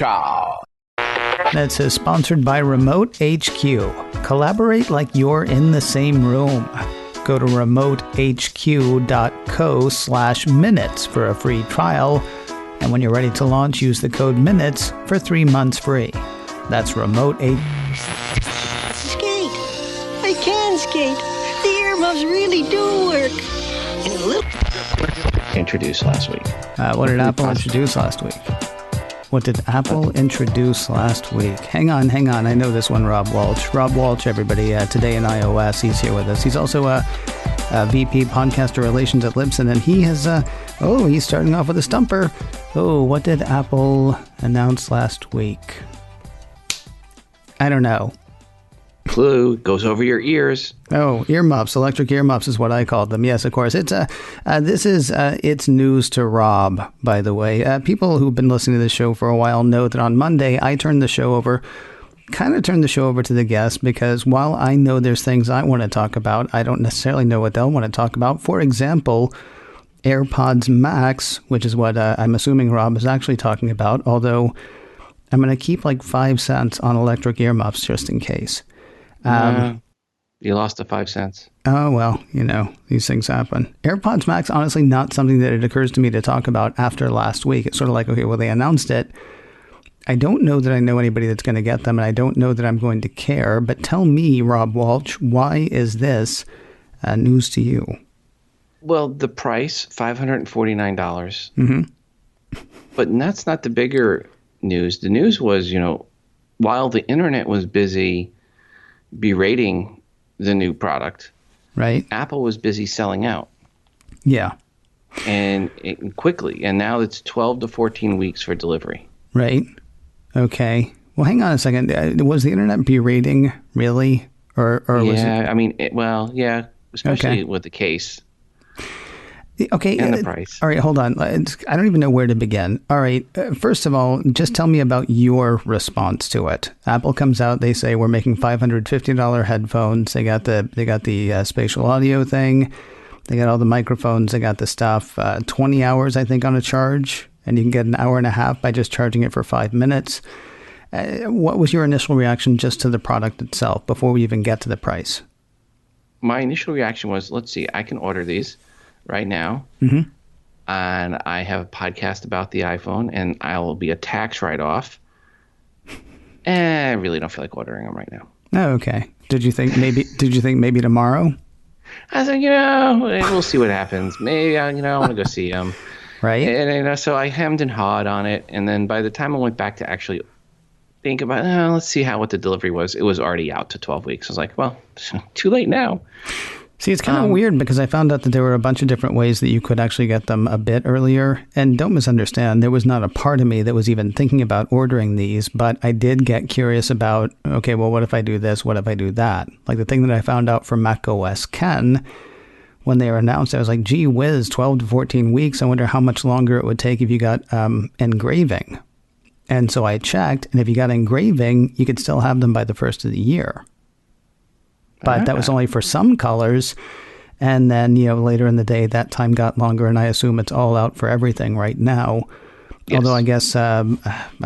Ciao. That says sponsored by Remote HQ. Collaborate like you're in the same room. Go to remotehq.co/minutes for a free trial. And when you're ready to launch, use the code MINUTES for 3 months free. That's Remote HQ. Skate. I can skate. The earmuffs really do work. And a little... Introduced last week. What did Apple introduce last week? What did Apple introduce last week? Hang on. I know this one, Rob Walch. Rob Walch, everybody, today in iOS. He's here with us. He's also a VP Podcaster Relations at Libsyn, and he has, he's starting off with a stumper. Oh, what did Apple announce last week? I don't know. Clue goes over your ears. Oh, earmuffs, electric earmuffs is what I called them. Yes, of course. It's it's news to Rob, by the way. People who've been listening to this show for a while know that on Monday I turned the show over to the guest, because while I know there's things I want to talk about, I don't necessarily know what they'll want to talk about. For example, AirPods Max, which is what I'm assuming Rob is actually talking about, although I'm going to keep like 5 cents on electric earmuffs just in case. You lost the 5 cents. Oh, well, these things happen. AirPods Max, honestly, not something that it occurs to me to talk about after last week. It's sort of like, okay, well, they announced it. I don't know that I know anybody that's going to get them, and I don't know that I'm going to care. But tell me, Rob Walch, why is this news to you? Well, the price, $549. Mm-hmm. But that's not the bigger news. The news was, while the internet was busy berating the new product, right? Apple was busy selling out. Yeah. And quickly. And now it's 12 to 14 weeks for delivery. Right. Okay. Well, hang on a second. Was the internet berating, really? Or was it? Yeah, I mean, especially with the case. Okay. And the price. All right, hold on. I don't even know where to begin. All right. First of all, just tell me about your response to it. Apple comes out. They say we're making $550 headphones. They got the spatial audio thing. They got all the microphones. They got the stuff. 20 hours, I think, on a charge. And you can get an hour and a half by just charging it for 5 minutes. What was your initial reaction just to the product itself before we even get to the price? My initial reaction was, let's see, I can order these right now. Mm-hmm. And I have a podcast about the iPhone, and I will be a tax write-off. And I really don't feel like ordering them right now. Oh, okay. Did you think maybe tomorrow? I said, we'll see what happens. Maybe I want to go see them. Right. And so I hemmed and hawed on it, and then by the time I went back to actually think about, let's see what the delivery was, it was already out to 12 weeks. I was like, well, too late now. See, it's kind of weird because I found out that there were a bunch of different ways that you could actually get them a bit earlier. And don't misunderstand, there was not a part of me that was even thinking about ordering these, but I did get curious about, okay, well, what if I do this? What if I do that? Like the thing that I found out from macOS Ken, when they were announced, I was like, gee whiz, 12 to 14 weeks. I wonder how much longer it would take if you got engraving. And so I checked, and if you got engraving, you could still have them by the first of the year. But that was only for some colors. And then, later in the day, that time got longer, and I assume it's all out for everything right now. Yes. Although I guess,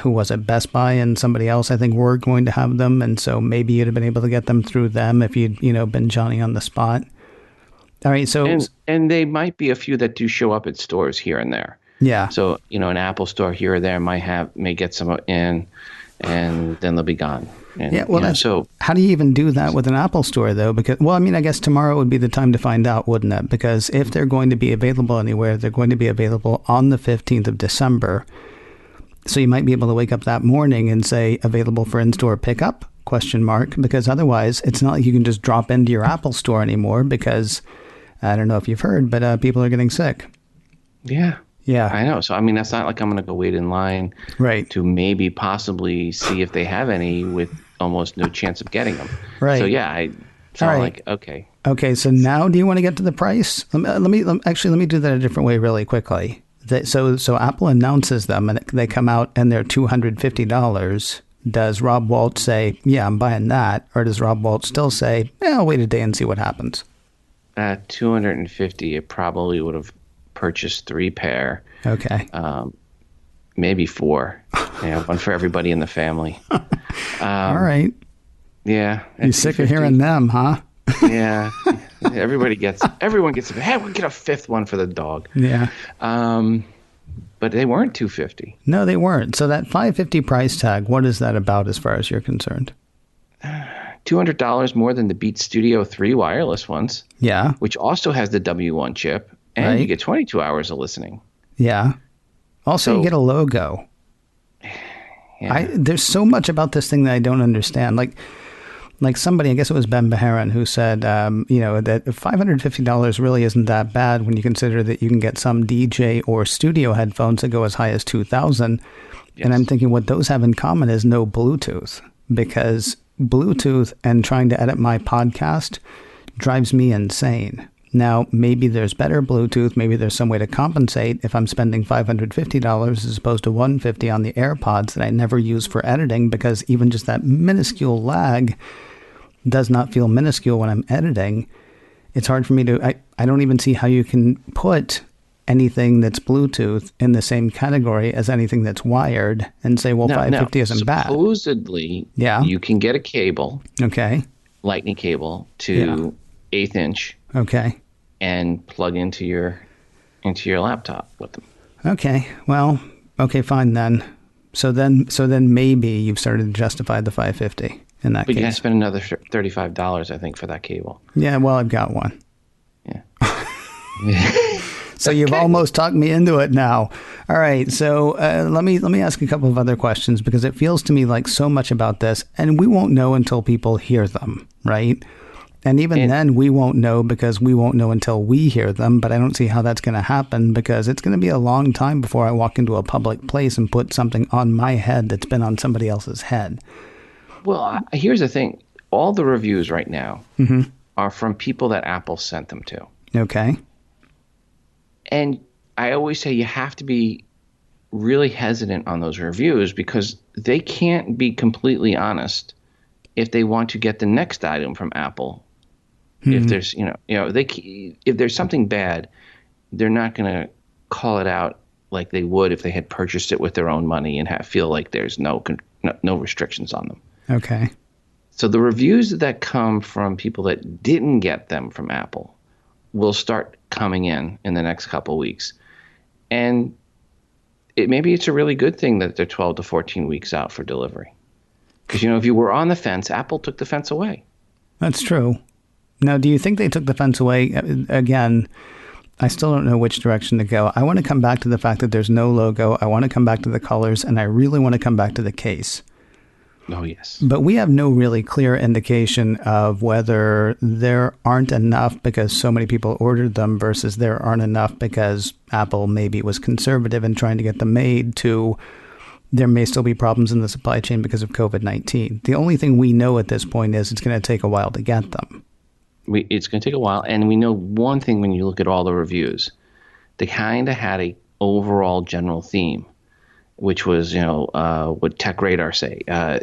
who was it? Best Buy and somebody else, I think, were going to have them. And so maybe you'd have been able to get them through them if you'd, been Johnny on the spot. All right. So, and they might be a few that do show up at stores here and there. Yeah. So, an Apple store here or there may get some in, and then they'll be gone. And, yeah, well, so how do you even do that with an Apple store, though? Because, I guess tomorrow would be the time to find out, wouldn't it? Because if they're going to be available anywhere, they're going to be available on the 15th of December. So you might be able to wake up that morning and say, available for in-store pickup, ? Because otherwise, it's not like you can just drop into your Apple store anymore because, I don't know if you've heard, but people are getting sick. Yeah. Yeah. I know. So, that's not like I'm going to go wait in line to maybe possibly see if they have any with almost no chance of getting them. Right. So, yeah, like, okay. Okay. So now do you want to get to the price? Let me do that a different way really quickly. So Apple announces them and they come out and they're $250. Does Rob Walch say, yeah, I'm buying that? Or does Rob Walch still say, I'll wait a day and see what happens? At $250, it probably would have purchased 3 pair. Okay. Maybe 4. Yeah, one for everybody in the family. All right. Yeah. You sick of hearing them, huh? Yeah. Everyone gets hey, we'll get a fifth one for the dog. Yeah. But they weren't $250. No, they weren't. So that $550 price tag, what is that about as far as you're concerned? $200 more than the Beats Studio 3 wireless ones. Yeah. Which also has the W1 chip, and you get 22 hours of listening. Yeah. Also, you get a logo. Yeah. There's so much about this thing that I don't understand. Like somebody, I guess it was Ben Beharan, who said, that $550 really isn't that bad when you consider that you can get some DJ or studio headphones that go as high as $2,000. Yes. And I'm thinking what those have in common is no Bluetooth, because Bluetooth and trying to edit my podcast drives me insane. Now, maybe there's better Bluetooth. Maybe there's some way to compensate if I'm spending $550 as opposed to $150 on the AirPods that I never use for editing, because even just that minuscule lag does not feel minuscule when I'm editing. It's hard for me to, I don't even see how you can put anything that's Bluetooth in the same category as anything that's wired and say, well, $550 isn't bad. Supposedly, you can get a cable. Okay. Lightning cable to 1/8 inch. Okay. And plug into your laptop with them. Okay. Well, okay, fine then. So then maybe you've started to justify the $550 in that case. But you got to spend another $35, I think, for that cable. Yeah, well, I've got one. Yeah. So you've almost talked me into it now. All right. So let me ask a couple of other questions, because it feels to me like so much about this, and we won't know until people hear them, right? And even then, we won't know, because we won't know until we hear them. But I don't see how that's going to happen, because it's going to be a long time before I walk into a public place and put something on my head that's been on somebody else's head. Well, here's the thing. All the reviews right now are from people that Apple sent them to. Okay. And I always say you have to be really hesitant on those reviews, because they can't be completely honest if they want to get the next item from Apple. If there's, if there's something bad, they're not going to call it out like they would if they had purchased it with their own money and feel like there's no restrictions on them. Okay. So the reviews that come from people that didn't get them from Apple will start coming in the next couple of weeks. And maybe it's a really good thing that they're 12 to 14 weeks out for delivery. Because, if you were on the fence, Apple took the fence away. That's true. Now, do you think they took the fence away? Again, I still don't know which direction to go. I want to come back to the fact that there's no logo. I want to come back to the colors, and I really want to come back to the case. Oh, yes. But we have no really clear indication of whether there aren't enough because so many people ordered them versus there aren't enough because Apple maybe was conservative in trying to get them made, to there may still be problems in the supply chain because of COVID-19. The only thing we know at this point is it's going to take a while to get them. It's going to take a while. And we know one thing when you look at all the reviews. They kind of had a overall general theme, which was, what Tech Radar say.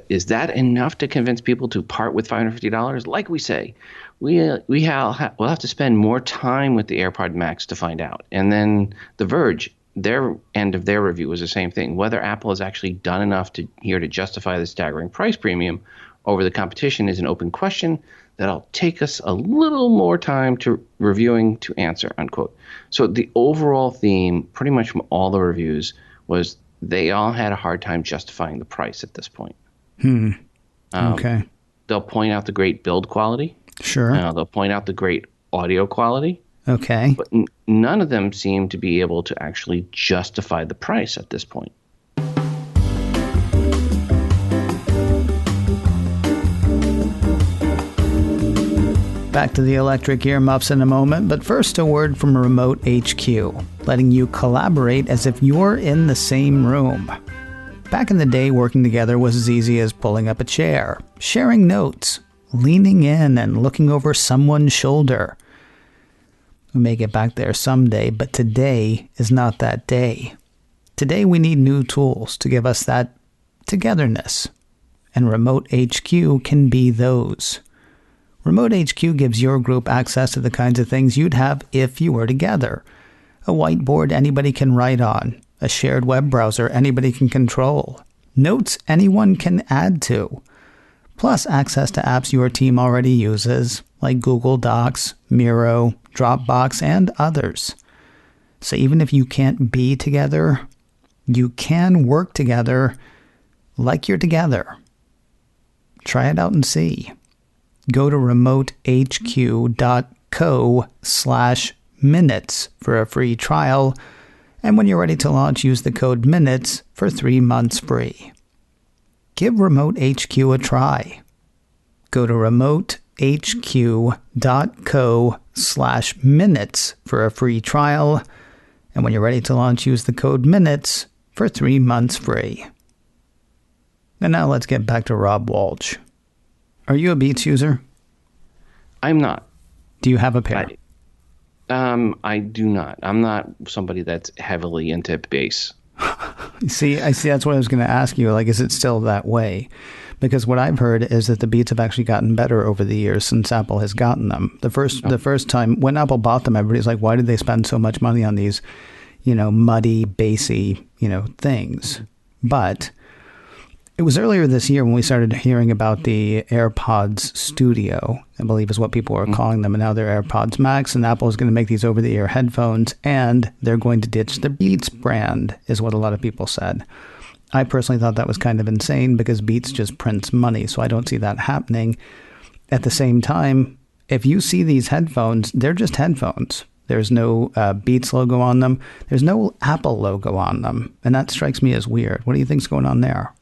Is that enough to convince people to part with $550? Like we say, we'll have to spend more time with the AirPods Max to find out. And then The Verge, their end of their review was the same thing. Whether Apple has actually done enough to justify the staggering price premium over the competition is an open question that'll take us a little more time to reviewing to answer, unquote. So the overall theme, pretty much from all the reviews, was they all had a hard time justifying the price at this point. Okay. They'll point out the great build quality. Sure. They'll point out the great audio quality. Okay. But none of them seem to be able to actually justify the price at this point. Back to the electric earmuffs in a moment, but first a word from Remote HQ, letting you collaborate as if you're in the same room. Back in the day, working together was as easy as pulling up a chair, sharing notes, leaning in and looking over someone's shoulder. We may get back there someday, but today is not that day. Today we need new tools to give us that togetherness, and Remote HQ can be those. Remote HQ gives your group access to the kinds of things you'd have if you were together. A whiteboard anybody can write on, a shared web browser anybody can control, notes anyone can add to, plus access to apps your team already uses, like Google Docs, Miro, Dropbox, and others. So even if you can't be together, you can work together like you're together. Try it out and see. Go to remotehq.co/minutes for a free trial, and when you're ready to launch, use the code MINUTES for 3 months free. Give Remote HQ a try. Go to remotehq.co/minutes for a free trial, and when you're ready to launch, use the code MINUTES for 3 months free. And now let's get back to Rob Walch. Are you a Beats user? I'm not. Do you have a pair? I do not. I'm not somebody that's heavily into bass. See, that's what I was going to ask you. Like, is it still that way? Because what I've heard is that the Beats have actually gotten better over the years since Apple has gotten them. The first time when Apple bought them, everybody's like, why did they spend so much money on these, muddy, bassy, things? But it was earlier this year when we started hearing about the AirPods Studio, I believe is what people were calling them, and now they're AirPods Max, and Apple is going to make these over-the-ear headphones, and they're going to ditch the Beats brand, is what a lot of people said. I personally thought that was kind of insane because Beats just prints money, so I don't see that happening. At the same time, if you see these headphones, they're just headphones. There's no Beats logo on them. There's no Apple logo on them, and that strikes me as weird. What do you think's going on there?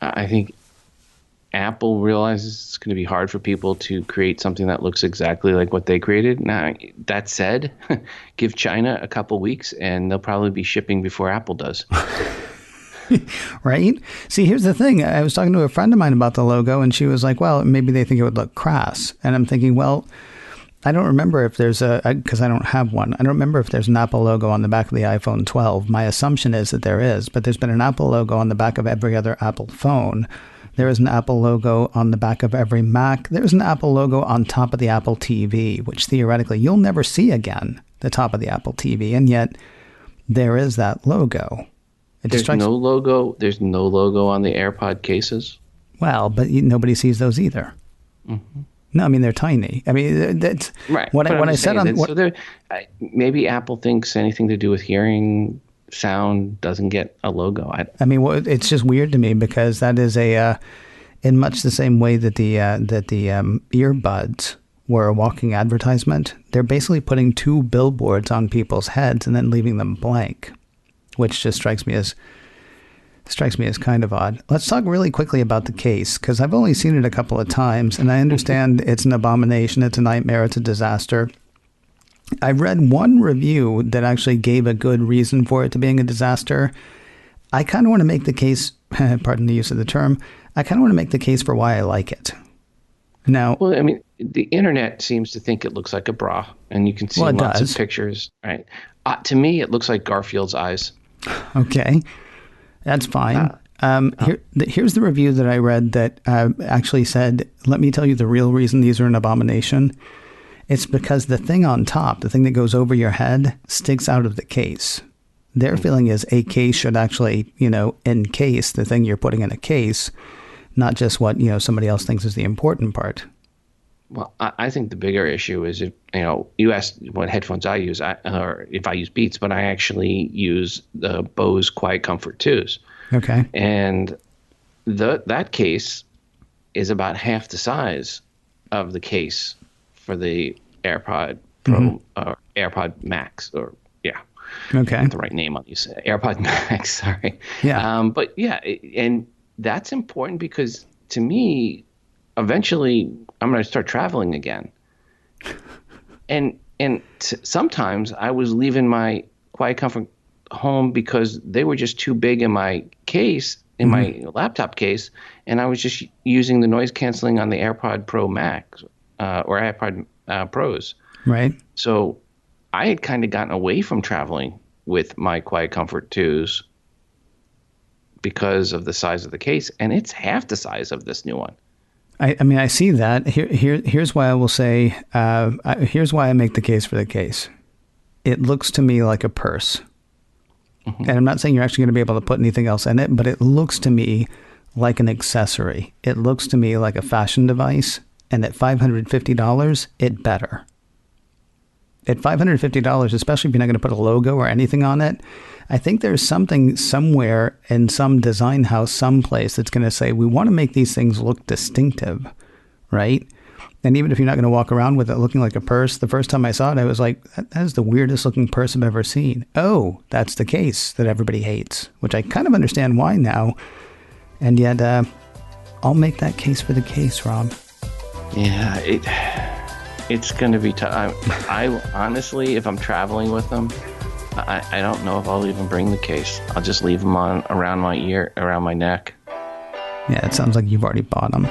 I think Apple realizes it's going to be hard for people to create something that looks exactly like what they created. Now, that said, give China a couple weeks and they'll probably be shipping before Apple does. Right? See, here's the thing. I was talking to a friend of mine about the logo, and she was like, well, maybe they think it would look crass. And I'm thinking, well, I don't remember if there's because I don't have one. I don't remember if there's an Apple logo on the back of the iPhone 12. My assumption is that there is, but there's been an Apple logo on the back of every other Apple phone. There is an Apple logo on the back of every Mac. There's an Apple logo on top of the Apple TV, which theoretically you'll never see again, the top of the Apple TV. And yet there is that logo. There's no logo. There's no logo on the AirPod cases. Well, but nobody sees those either. Mm-hmm. No, I mean, they're tiny. I mean, that's right. When I said on so maybe Apple thinks anything to do with hearing sound doesn't get a logo. I mean, well, it's just weird to me because that is in much the same way that the earbuds were a walking advertisement. They're basically putting 2 billboards on people's heads and then leaving them blank, which just strikes me as kind of odd. Let's talk really quickly about the case, because I've only seen it a couple of times, and I understand it's an abomination, it's a nightmare, it's a disaster. I read one review that actually gave a good reason for it to being a disaster. I kind of want to make the case, pardon the use of the term, I kind of want to make the case for why I like it. Now, well, I mean, the internet seems to think it looks like a bra, and you can see lots of pictures. Right? To me, it looks like Garfield's eyes. Okay. That's fine. Here's the review that I read that actually said, let me tell you the real reason these are an abomination. It's because the thing on top, the thing that goes over your head, sticks out of the case. Their feeling is a case should actually, encase the thing you're putting in a case, not just what, somebody else thinks is the important part. Well, I think the bigger issue is if, you asked what headphones I use, or if I use Beats, but I actually use the Bose Quiet Comfort 2s. Okay. And that case is about half the size of the case for the AirPod Pro or AirPod Max, or Okay. The right name on these AirPod Max. Sorry. Yeah. But yeah, and that's important because to me, eventually I'm going to start traveling again. And sometimes I was leaving my Quiet Comfort home because they were just too big in my case, in my laptop case, and I was just using the noise canceling on the AirPod Pro Max or AirPod Pros. Right. So I had kind of gotten away from traveling with my Quiet Comfort 2s because of the size of the case, and it's half the size of this new one. I mean, I see that. Here's why I will say, here's why I make the case for the case. It looks to me like a purse. And I'm not saying you're actually going to be able to put anything else in it, but it looks to me like an accessory. It looks to me like a fashion device. And at $550, it better. At $550, especially if you're not going to put a logo or anything on it, I think there's something somewhere in some design house, someplace that's going to say, we want to make these things look distinctive, right? And even if you're not going to walk around with it looking like a purse, the first time I saw it, I was like, that is the weirdest looking purse I've ever seen. Oh, that's the case that everybody hates, which I kind of understand why now. And yet, I'll make that case for the case, Rob. Yeah, it's going to be tough. I honestly, if I'm traveling with them, I don't know if I'll even bring the case. I'll just leave them on around my ear, around my neck. Yeah, it sounds like you've already bought them.